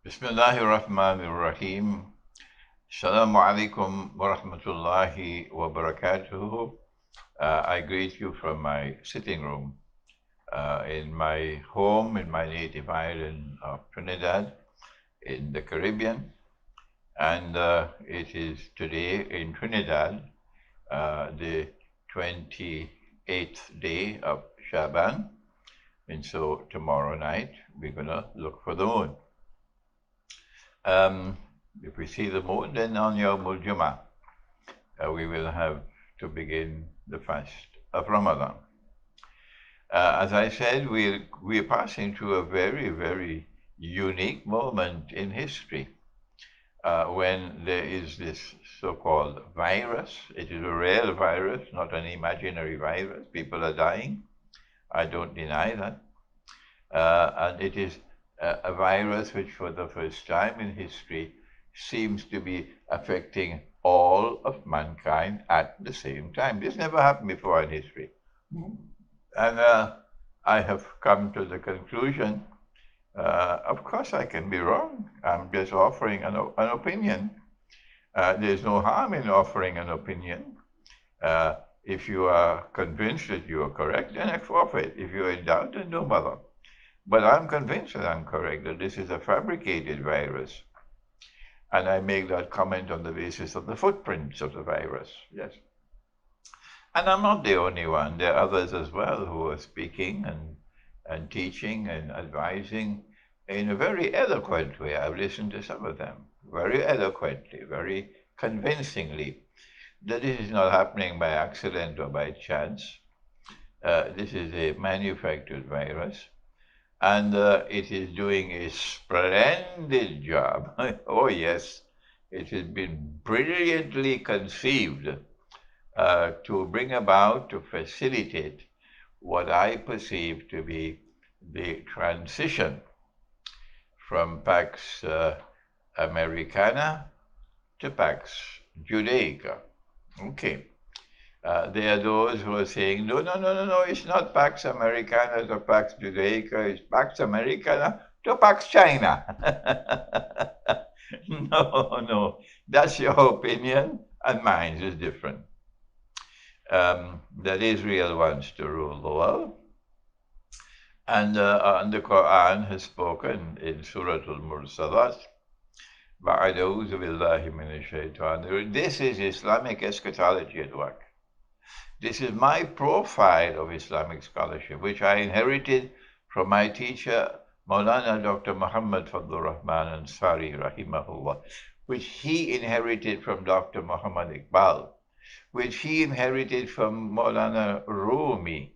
Bismillahir Rahmanir Rahim. Assalamu alaikum wa rahmatullahi wa barakatuhu. I greet you from my sitting room in my home, in my native island of Trinidad, in the Caribbean. And it is today in Trinidad, the 28th day of Shaban. And so tomorrow night, we're going to look for the moon. If we see the moon, then on Yawmul Jummah, we will have to begin the fast of Ramadan. As I said, we're passing through a very, very unique moment in history when there is this so-called virus. It is a real virus, not an imaginary virus. People are dying. I don't deny that. And it is a virus which for the first time in history seems to be affecting all of mankind at the same time. This never happened before in history. And I have come to the conclusion, of course I can be wrong. I'm just offering an opinion. There's no harm in offering an opinion. If you are convinced that you are correct, then I forfeit. If you're in doubt, then no bother. But I'm convinced that I'm correct, that this is a fabricated virus. And I make that comment on the basis of the footprints of the virus, yes. And I'm not the only one. There are others as well who are speaking and teaching and advising in a very eloquent way. I've listened to some of them very eloquently, very convincingly, that this is not happening by accident or by chance. This is a manufactured virus. And it is doing a splendid job. Oh, yes, it has been brilliantly conceived to bring about, to facilitate what I perceive to be the transition from Pax Americana to Pax Judaica. Okay. There are those who are saying, no, it's not Pax Americana to Pax Judaica, it's Pax Americana to Pax China. No, that's your opinion, and mine is different. That Israel wants to rule the world, and the Quran has spoken in Surah Al-Mursalat, Ba'adawzu billahi minash shaitanir. This is Islamic eschatology at work. This is my profile of Islamic scholarship, which I inherited from my teacher, Maulana Dr. Muhammad Fadlur Rahman Ansari, rahimahullah, which he inherited from Dr. Muhammad Iqbal, which he inherited from Maulana Rumi,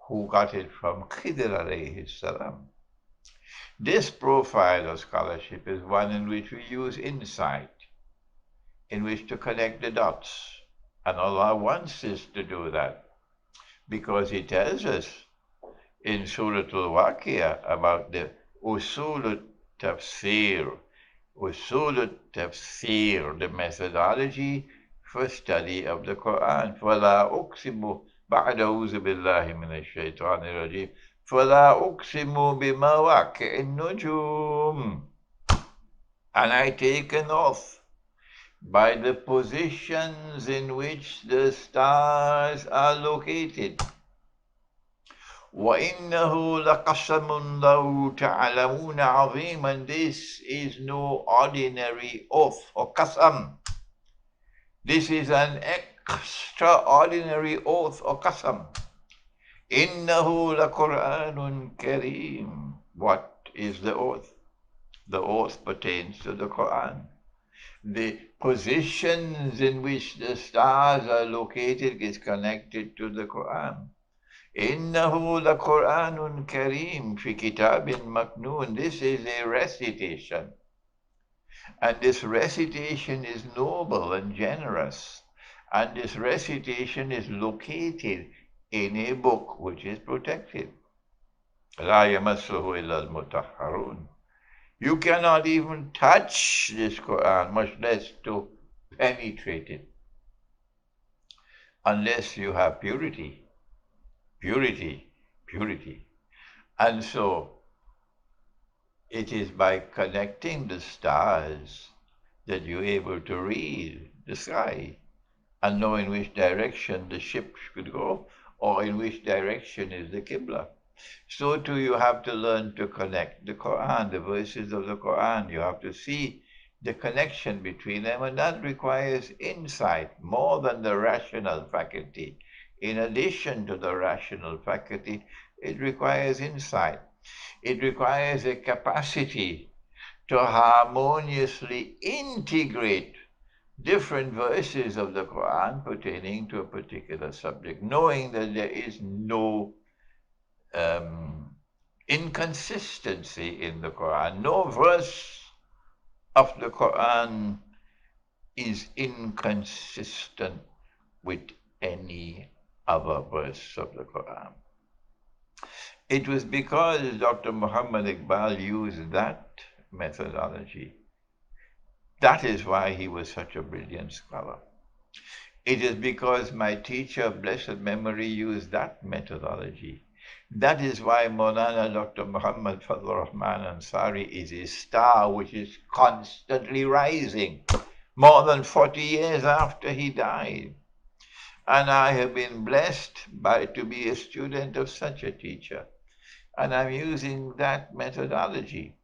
who got it from Khidr alayhi salam. This profile of scholarship is one in which we use insight, in which to connect the dots. And Allah wants us to do that because He tells us in Surah Al-Waqiyah about the usul tafsir, the methodology for study of the Quran. فَلَا أُقْسِمُ بَعْدَ أُعُوذُ بِاللَّهِ مِنَ الشَّيْطَانِ الرَّجِيمِ فَلَا أُقْسِمُ بِمَوَاقِعِ النُّجُومِ. And I take an oath by the positions in which the stars are located. وَإِنَّهُ لَقَسَمٌ لَوْ تَعْلَمُونَ عَظِيمٌ. And this is no ordinary oath or qasam. This is an extraordinary oath or qasam. إِنَّهُ لَقُرْآنٌ كَرِيمٌ. What is the oath? The oath pertains to the Quran. The positions in which the stars are located is connected to the Quran. إِنَّهُ لَقُرْآنٌ كَرِيمٌ فِي كِتَابٍ مَكْنُونٍ. This is a recitation. And this recitation is noble and generous. And this recitation is located in a book which is protected. لَا يَمَسُّهُ إِلَّا الْمُطَهَّرُونَ. You cannot even touch this Quran, much less to penetrate it, unless you have purity. Purity. And so, It is by connecting the stars that you're able to read the sky and know in which direction the ship should go or in which direction is the Qibla. So too you have to learn to connect the Quran, the verses of the Quran. You have to see the connection between them, and that requires insight more than the rational faculty. In addition to the rational faculty, it requires insight. It requires a capacity to harmoniously integrate different verses of the Quran pertaining to a particular subject, knowing that there is no inconsistency in the Quran. No verse of the Quran is inconsistent with any other verse of the Quran. It was because Dr. Muhammad Iqbal used that methodology. That is why he was such a brilliant scholar. It is because my teacher of blessed memory used that methodology. That is why Maulana Dr. Muhammad Fadl Rahman Ansari is a star which is constantly rising, more than 40 years after he died. And I have been blessed to be a student of such a teacher. And I'm using that methodology,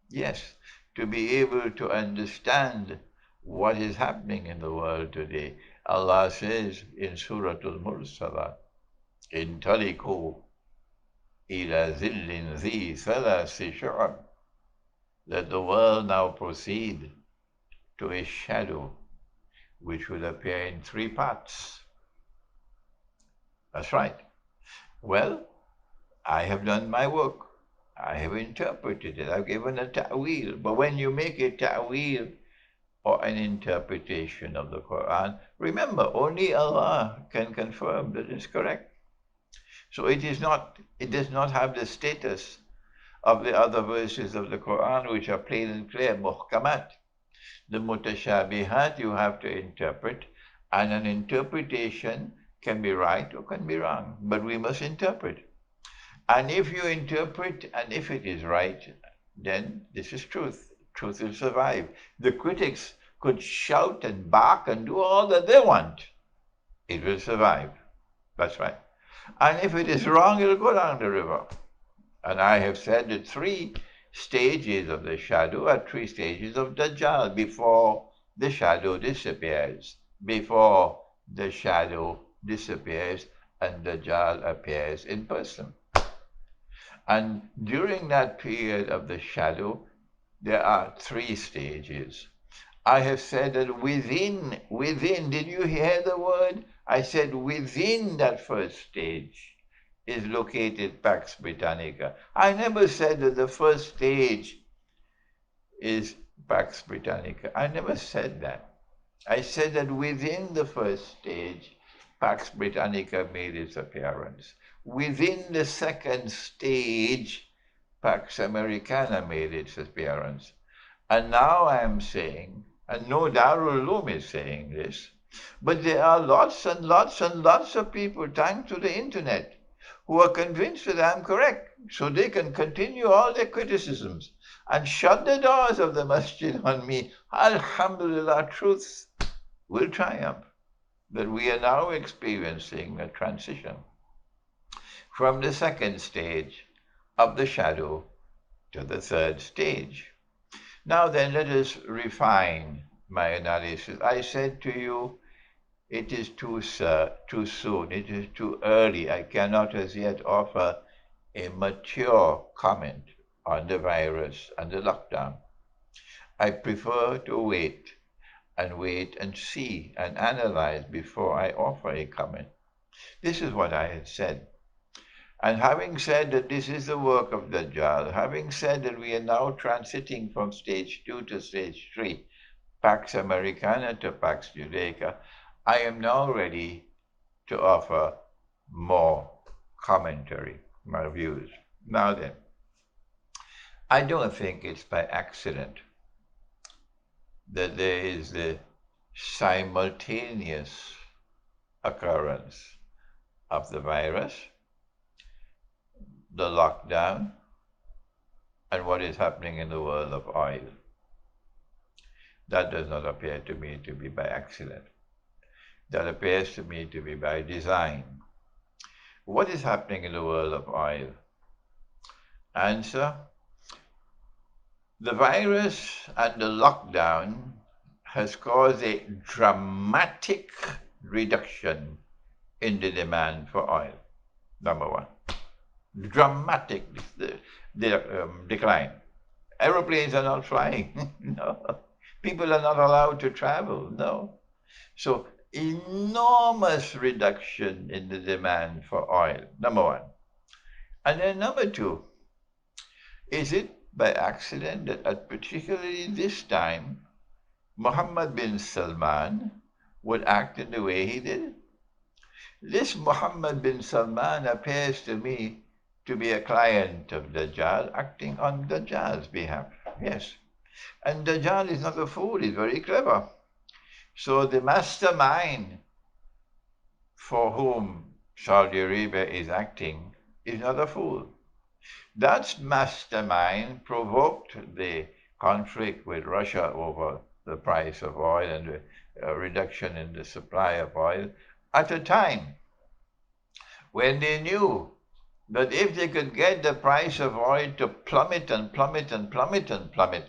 yes, to be able to understand what is happening in the world today. Allah says in Surah Al-Mursalat, "Intaliqu ila zillin zi thalathi shu'ab," let the world now proceed to a shadow which will appear in 3 parts. That's right. Well, I have done my work. I have interpreted it. I've given a ta'wil. But when you make a ta'wil or an interpretation of the Quran, remember, only Allah can confirm that it's correct. So it does not have the status of the other verses of the Quran, which are plain and clear, muhkamat. The mutashabihat you have to interpret, and an interpretation can be right or can be wrong, but we must interpret. And if you interpret and if it is right, then this is truth. Truth will survive. The critics could shout and bark and do all that they want. It will survive. That's right. And if it is wrong, it'll go down the river. And I have said that 3 stages of the shadow are 3 stages of Dajjal before the shadow disappears. Before the shadow disappears and Dajjal appears in person. And during that period of the shadow, there are 3 stages. I have said that within, did you hear the word? I said within that first stage is located Pax Britannica. I never said that the first stage is Pax Britannica. I never said that. I said that within the first stage, Pax Britannica made its appearance. Within the second stage, Pax Americana made its appearance. And now I am saying, and no Darul Uloom is saying this, but there are lots and lots and lots of people, thanks to the internet, who are convinced that I'm correct, so they can continue all their criticisms and shut the doors of the masjid on me. Alhamdulillah, truth will triumph. That we are now experiencing a transition from the second stage of the shadow to the third stage. Now then, let us refine my analysis. I said to you, it is too soon, it is too early. I cannot as yet offer a mature comment on the virus and the lockdown. I prefer to wait and see and analyze before I offer a comment. This is what I had said. And having said that this is the work of Dajjal, having said that we are now transiting from stage 2 to stage 3, Pax Americana to Pax Judaica, I am now ready to offer more commentary, my views. Now then, I don't think it's by accident that there is the simultaneous occurrence of the virus, the lockdown, and what is happening in the world of oil. That does not appear to me to be by accident. That appears to me to be by design. What is happening in the world of oil? Answer: the virus and the lockdown has caused a dramatic reduction in the demand for oil. Number one. Dramatic decline. Aeroplanes are not flying. No. People are not allowed to travel. No. So enormous reduction in the demand for oil. Number one. And then number two, is it by accident that at particularly this time, Mohammed bin Salman would act in the way he did? This Mohammed bin Salman appears to me to be a client of Dajjal acting on Dajjal's behalf. Yes. And Dajjal is not a fool, he's very clever. So the mastermind for whom Saudi Arabia is acting is not a fool. That mastermind provoked the conflict with Russia over the price of oil and the reduction in the supply of oil at a time when they knew that if they could get the price of oil to plummet and plummet and plummet and plummet,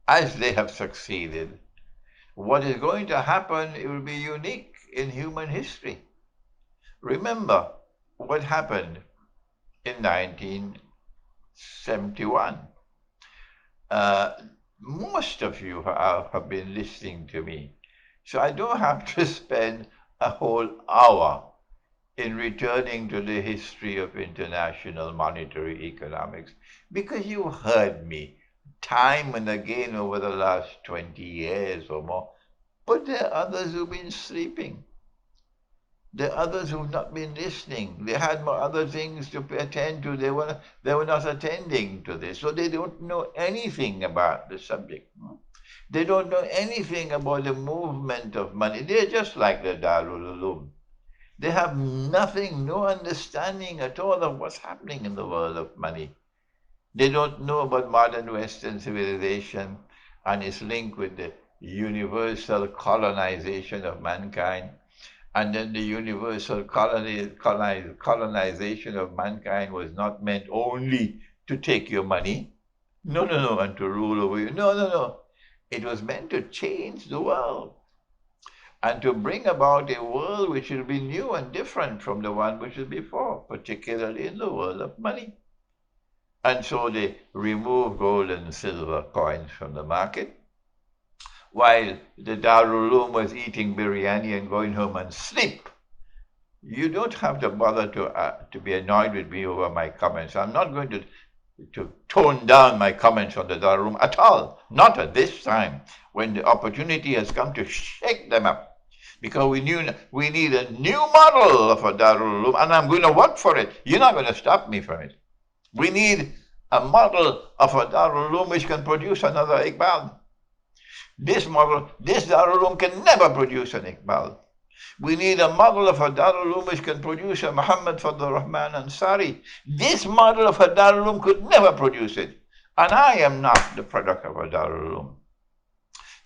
as they have succeeded, what is going to happen, it will be unique in human history. Remember what happened in 1971. Most of you have been listening to me, so I don't have to spend a whole hour in returning to the history of international monetary economics, because you heard me time and again over the last 20 years or more. But there are others who've been sleeping. There are others who've not been listening. They had more other things to attend to. They were not attending to this. So they don't know anything about the subject. They don't know anything about the movement of money. They're just like the Darul Uloom. They have nothing, no understanding at all of what's happening in the world of money. They don't know about modern Western civilization and its link with the universal colonization of mankind. And then the universal colonization of mankind was not meant only to take your money. No, and to rule over you. No. It was meant to change the world and to bring about a world which will be new and different from the one which was before, particularly in the world of money. And so they removed gold and silver coins from the market, while the Darul Uloom was eating biryani and going home and sleep. You don't have to bother to be annoyed with me over my comments. I'm not going to tone down my comments on the Darul Uloom at all. Not at this time, when the opportunity has come to shake them up. Because we need a new model of a Darul Uloom, and I'm going to work for it. You're not going to stop me from it. We need a model of a Darul Uloom which can produce another Iqbal. This Darul Uloom can never produce an Iqbal. We need a model of a Darul Uloom which can produce a Muhammad Fadl Rahman Ansari. This model of a Darul Uloom could never produce it. And I am not the product of a Darul Uloom.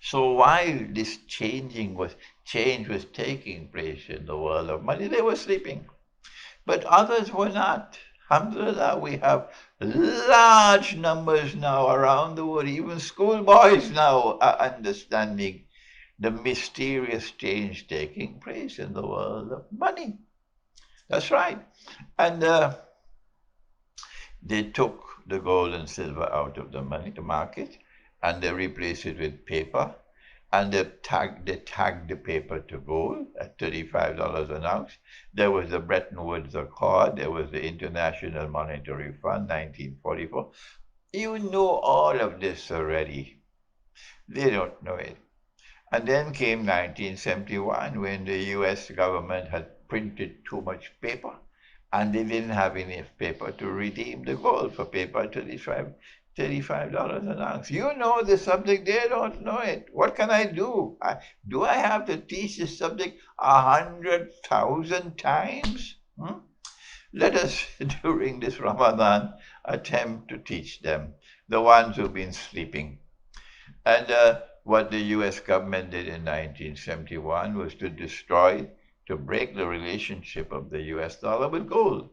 So while this change was taking place in the world of money, they were sleeping. But others were not. Alhamdulillah, we have large numbers now around the world. Even schoolboys now are understanding the mysterious change taking place in the world of money. That's right. And they took the gold and silver out of the market, and they replaced it with paper. And they tagged the paper to gold at $35 an ounce. There was the Bretton Woods Accord. There was the International Monetary Fund, 1944. You know all of this already. They don't know it. And then came 1971, when the US government had printed too much paper, and they didn't have enough paper to redeem the gold for paper at $35 an ounce. You know the subject, they don't know it. What can I do? Do I have to teach this subject 100,000 times? Let us, during this Ramadan, attempt to teach them, the ones who've been sleeping. And what the US government did in 1971 was to break the relationship of the US dollar with gold.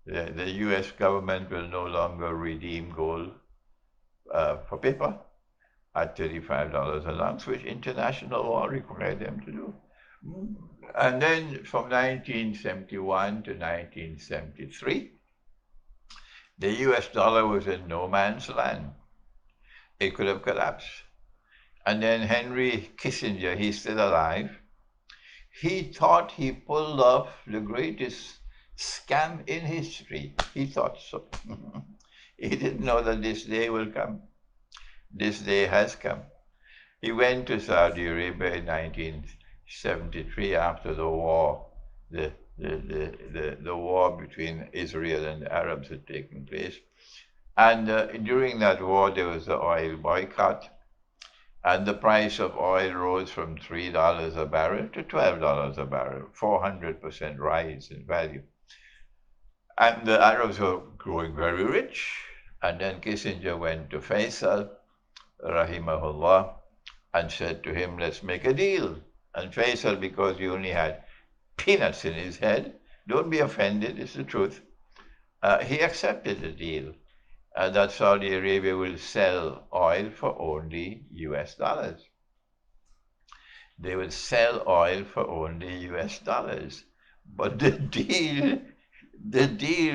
The US government will no longer redeem gold for paper at $35 an ounce, which international law required them to do. And then from 1971 to 1973, the US dollar was in no man's land. It could have collapsed. And then Henry Kissinger, he's still alive, he thought he pulled off the greatest scam in history. He thought so. He didn't know that this day will come. This day has come. He went to Saudi Arabia in 1973 after the war. The war between Israel and the Arabs had taken place. And during that war, there was the oil boycott. And the price of oil rose from $3 a barrel to $12 a barrel, 400% rise in value. And the Arabs were growing very rich. And then Kissinger went to Faisal, rahimahullah, and said to him, let's make a deal. And Faisal, because he only had peanuts in his head, don't be offended, it's the truth, he accepted the deal. That Saudi Arabia will sell oil for only US dollars. They will sell oil for only US dollars. But the deal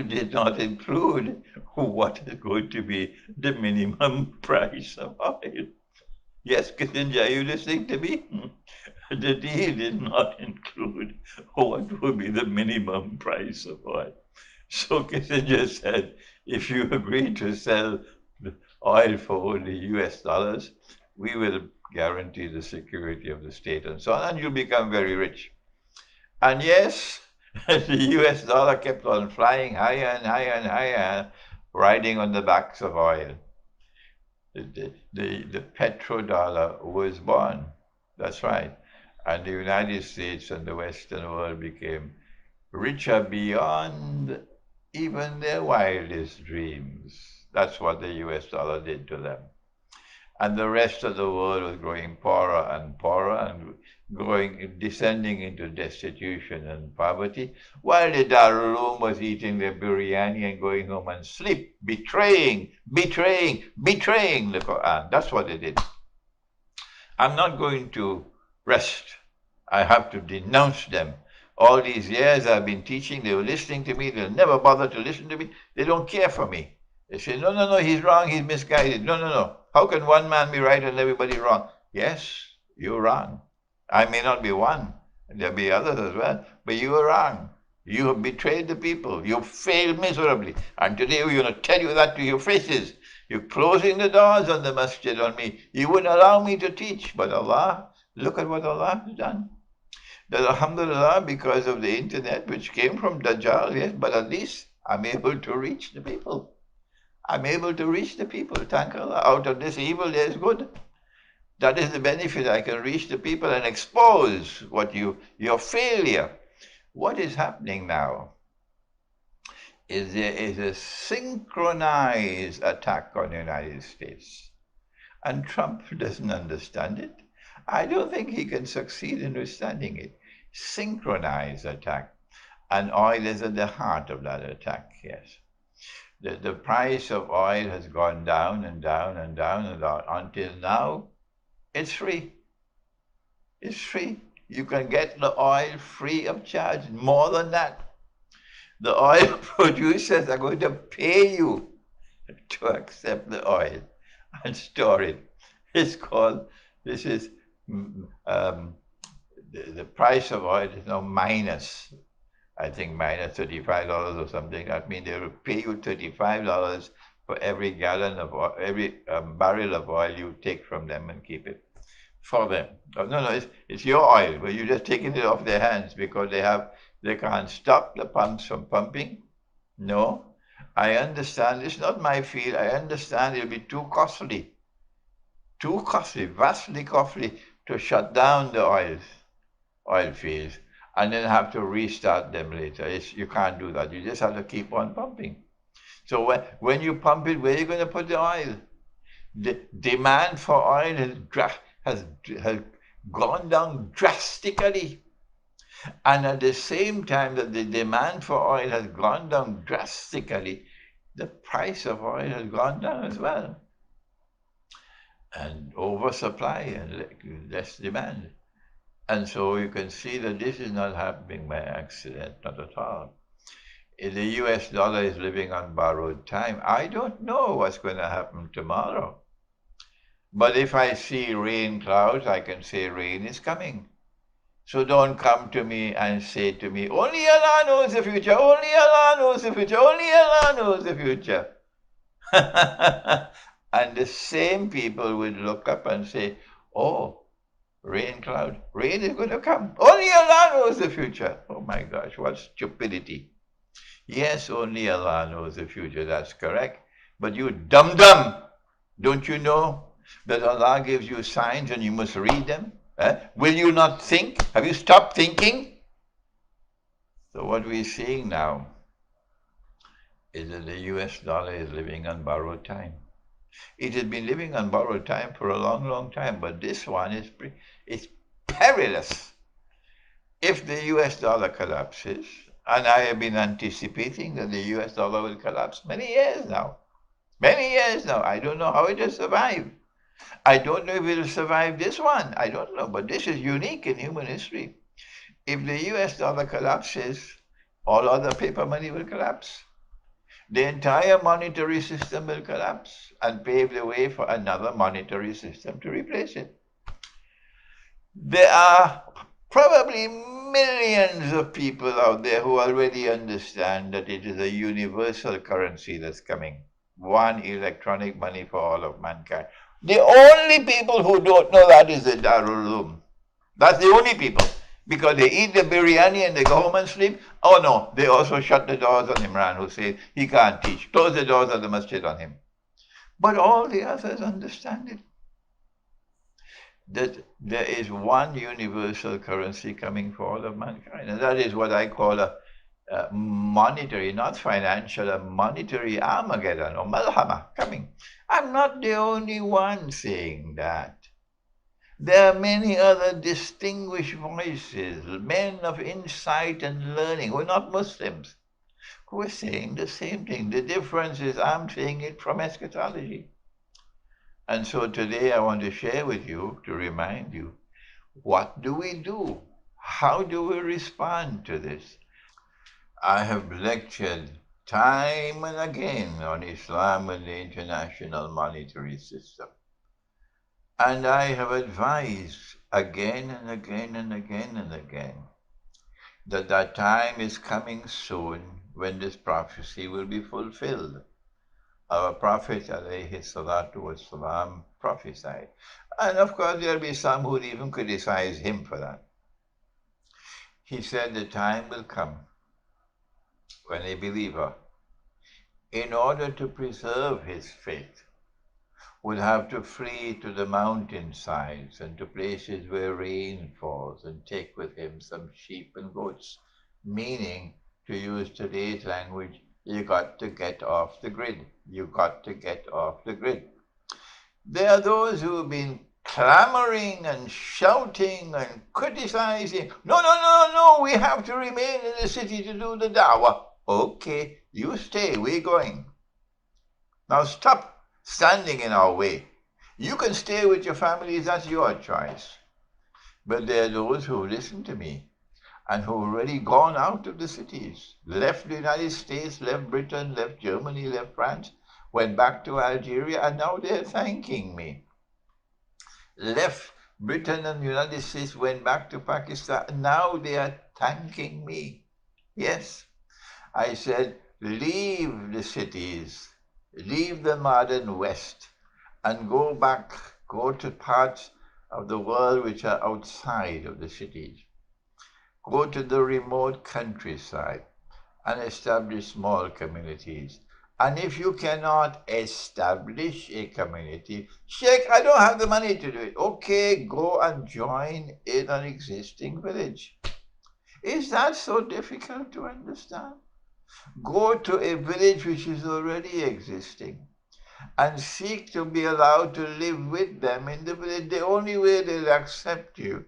did not include what is going to be the minimum price of oil. Yes, Kissinger, are you listening to me? The deal did not include what would be the minimum price of oil. So Kissinger said, if you agree to sell the oil for only US dollars, we will guarantee the security of the state and so on, and you'll become very rich. And yes, the US dollar kept on flying higher and higher and higher, riding on the backs of oil. The petrodollar was born. That's right. And the United States and the Western world became richer beyond even their wildest dreams. That's what the US dollar did to them. And the rest of the world was growing poorer and poorer and descending into destitution and poverty, while the Darul was eating their biryani and going home and sleep, betraying the Quran. That's what they did. I'm not going to rest. I have to denounce them. All these years I've been teaching, they were listening to me, they'll never bother to listen to me, they don't care for me. They say, no, he's wrong, he's misguided. No. How can one man be right and everybody wrong? Yes, you're wrong. I may not be one, there'll be others as well, but you are wrong. You have betrayed the people. You failed miserably. And today we're going to tell you that to your faces. You're closing the doors on the masjid on me. You wouldn't allow me to teach. But Allah, look at what Allah has done. That alhamdulillah, because of the internet, which came from Dajjal, yes, but at least I'm able to reach the people. I'm able to reach the people. Thank Allah. Out of this evil, there's good. That is the benefit. I can reach the people and expose what your failure. What is happening now is there is a synchronized attack on the United States. And Trump doesn't understand it. I don't think he can succeed in understanding it. Synchronized attack. And oil is at the heart of that attack, yes. The price of oil has gone down and down and down and down until now. It's free. It's free. You can get the oil free of charge. More than that, the oil producers are going to pay you to accept the oil and store it. It's called, this is, the price of oil is now minus, I think minus $35 or something. That means they will pay you $35 for every gallon of oil, every barrel of oil you take from them and keep it for them. No, it's your oil, but you're just taking it off their hands because they can't stop the pumps from pumping. No, I understand. It's not my field. I understand it'll be too costly, vastly costly to shut down the oil fields and then have to restart them later. You can't do that. You just have to keep on pumping. So when you pump it, where are you going to put the oil? The demand for oil has gone down drastically. And at the same time that the demand for oil has gone down drastically, the price of oil has gone down as well. And oversupply and less demand. And so you can see that this is not happening by accident, not at all. The US dollar is living on borrowed time. I don't know what's going to happen tomorrow. But if I see rain clouds, I can say rain is coming. So don't come to me and say to me, only Allah knows the future, only Allah knows the future, only Allah knows the future. And the same people would look up and say, oh, rain cloud, rain is going to come. Only Allah knows the future. Oh my gosh, what stupidity. Yes, only Allah knows the future, that's correct. But you dum-dum, don't you know that Allah gives you signs and you must read them? Will you not think? Have you stopped thinking? So what we're seeing now is that the US dollar is living on borrowed time. It has been living on borrowed time for a long, long time, but this one is perilous. If the US dollar collapses, and I have been anticipating that the US dollar will collapse many years now. I don't know how it will survive. I don't know if it will survive this one. I don't know, but this is unique in human history. If the US dollar collapses, all other paper money will collapse. The entire monetary system will collapse and pave the way for another monetary system to replace it. There are probably millions of people out there who already understand that it is a universal currency that's coming. One electronic money for all of mankind. The only people who don't know that is the Darul. That's the only people. Because they eat the biryani and they go home and sleep. Oh no, they also shut the doors on Imran Hussein. He can't teach. Close the doors of the masjid on him. But all the others understand it. That there is one universal currency coming for all of mankind. And that is what I call a monetary, not financial, a monetary Armageddon or Malhama coming. I'm not the only one saying that. There are many other distinguished voices, men of insight and learning, who are not Muslims, who are saying the same thing. The difference is I'm saying it from eschatology. And so today I want to share with you, to remind you, what do we do? How do we respond to this? I have lectured time and again on Islam and the international monetary system. And I have advised again and again and again and again that time is coming soon when this prophecy will be fulfilled. Our Prophet ﷺ prophesied. And of course there will be some who would even criticize him for that. He said the time will come when a believer, in order to preserve his faith, would have to flee to the mountainsides and to places where rain falls and take with him some sheep and goats, meaning, to use today's language, you got to get off the grid. You got to get off the grid. There are those who have been clamoring and shouting and criticizing. No, we have to remain in the city to do the dawah. Okay, you stay, we're going. Now stop standing in our way. You can stay with your families, that's your choice. But there are those who listen to me and who have already gone out of the cities, left the United States, left Britain, left Germany, left France, went back to Algeria, and now they're thanking me. Left Britain and the United States, went back to Pakistan, and now they are thanking me. Yes, I said, leave the cities, leave the modern West, and go to parts of the world which are outside of the cities. Go to the remote countryside and establish small communities. And if you cannot establish a community, Sheikh, I don't have the money to do it. Okay, go and join in an existing village. Is that so difficult to understand? Go to a village which is already existing and seek to be allowed to live with them in the village. The only way they'll accept you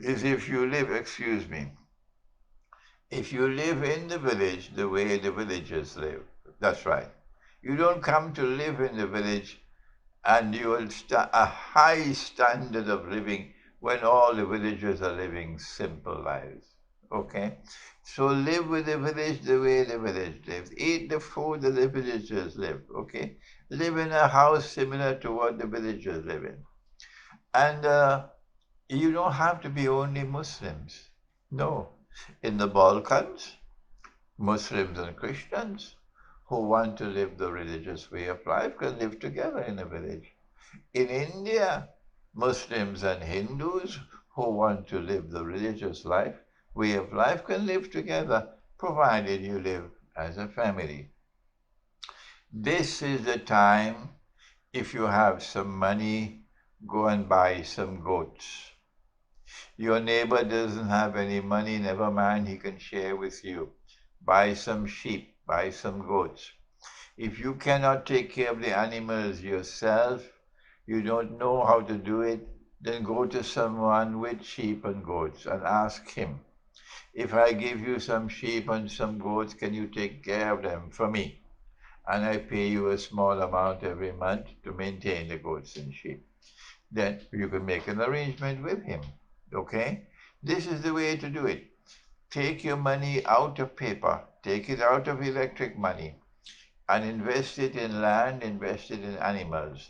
is if you live, excuse me, if you live in the village the way the villagers live. That's right. You don't come to live in the village and you will a high standard of living when all the villagers are living simple lives. Okay? So live with the village the way the village lives. Eat the food that the villagers live. Okay? Live in a house similar to what the villagers live in. And you don't have to be only Muslims. No. In the Balkans, Muslims and Christians who want to live the religious way of life can live together in a village. In India, Muslims and Hindus who want to live the religious way of life can live together, provided you live as a family. This is the time, if you have some money, go and buy some goats. Your neighbor doesn't have any money, never mind, he can share with you. Buy some sheep, buy some goats. If you cannot take care of the animals yourself, you don't know how to do it, then go to someone with sheep and goats and ask him, if I give you some sheep and some goats, can you take care of them for me? And I pay you a small amount every month to maintain the goats and sheep. Then you can make an arrangement with him, okay? This is the way to do it. Take your money out of paper, take it out of electric money, and invest it in land, invest it in animals.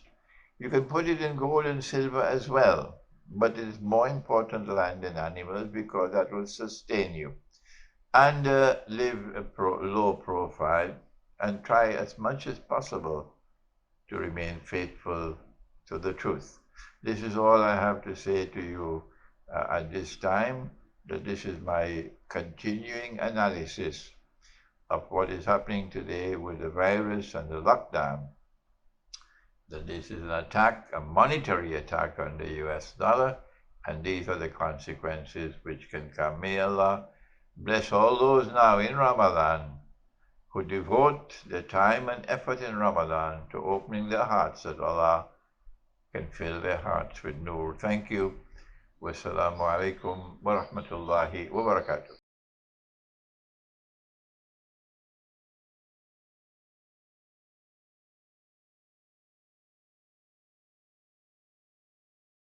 You can put it in gold and silver as well, but it is more important land and animals because that will sustain you. And live a low profile and try as much as possible to remain faithful to the truth. This is all I have to say to you at this time, that this is my continuing analysis of what is happening today with the virus and the lockdown, that this is an attack, a monetary attack on the US dollar, and these are the consequences which can come. May Allah bless all those now in Ramadan who devote their time and effort in Ramadan to opening their hearts, that Allah can fill their hearts with nur. Thank you. Wassalamu alaikum wa rahmatullahi wa barakatuh.